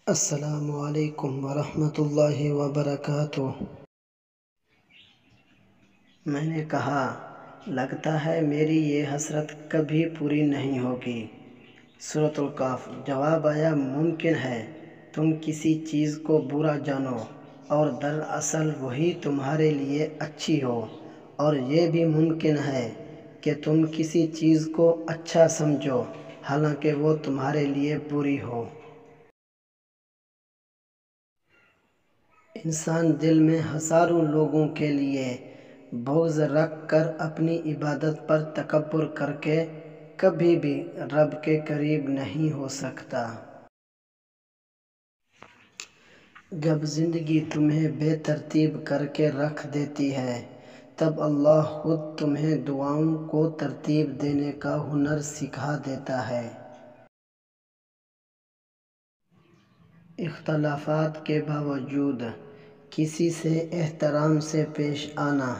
السلام علیکم ورحمۃ اللہ وبرکاتہ۔ میں نے کہا، لگتا ہے میری یہ حسرت کبھی پوری نہیں ہوگی۔ سورۃ الکہف۔ جواب آیا، ممکن ہے تم کسی چیز کو برا جانو اور دراصل وہی تمہارے لیے اچھی ہو، اور یہ بھی ممکن ہے کہ تم کسی چیز کو اچھا سمجھو حالانکہ وہ تمہارے لیے بری ہو۔ انسان دل میں ہزاروں لوگوں کے لیے بغض رکھ کر اپنی عبادت پر تکبر کر کے کبھی بھی رب کے قریب نہیں ہو سکتا۔ جب زندگی تمہیں بے ترتیب کر کے رکھ دیتی ہے، تب اللہ خود تمہیں دعاؤں کو ترتیب دینے کا ہنر سکھا دیتا ہے۔ اختلافات کے باوجود کسی سے احترام سے پیش آنا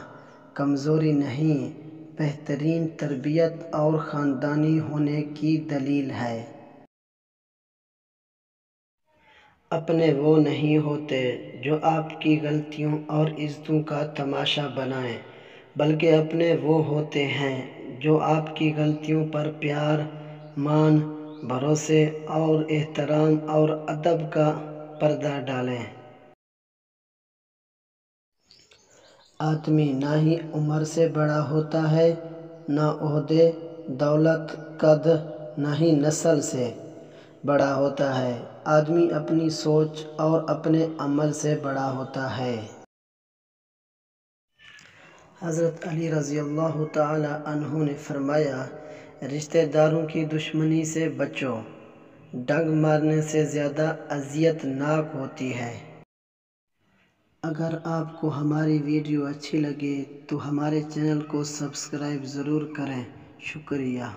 کمزوری نہیں، بہترین تربیت اور خاندانی ہونے کی دلیل ہے۔ اپنے وہ نہیں ہوتے جو آپ کی غلطیوں اور عزتوں کا تماشا بنائیں، بلکہ اپنے وہ ہوتے ہیں جو آپ کی غلطیوں پر پیار، مان، بھروسے اور احترام اور ادب کا پردہ ڈالیں۔ آدمی نہ ہی عمر سے بڑا ہوتا ہے، نہ عہدے، دولت، قد، نہ ہی نسل سے بڑا ہوتا ہے۔ آدمی اپنی سوچ اور اپنے عمل سے بڑا ہوتا ہے۔ حضرت علی رضی اللہ تعالی عنہ نے فرمایا، رشتہ داروں کی دشمنی سے بچو، ڈنگ مارنے سے زیادہ اذیت ناک ہوتی ہے۔ اگر آپ کو ہماری ویڈیو اچھی لگے تو ہمارے چینل کو سبسکرائب ضرور کریں۔ شکریہ۔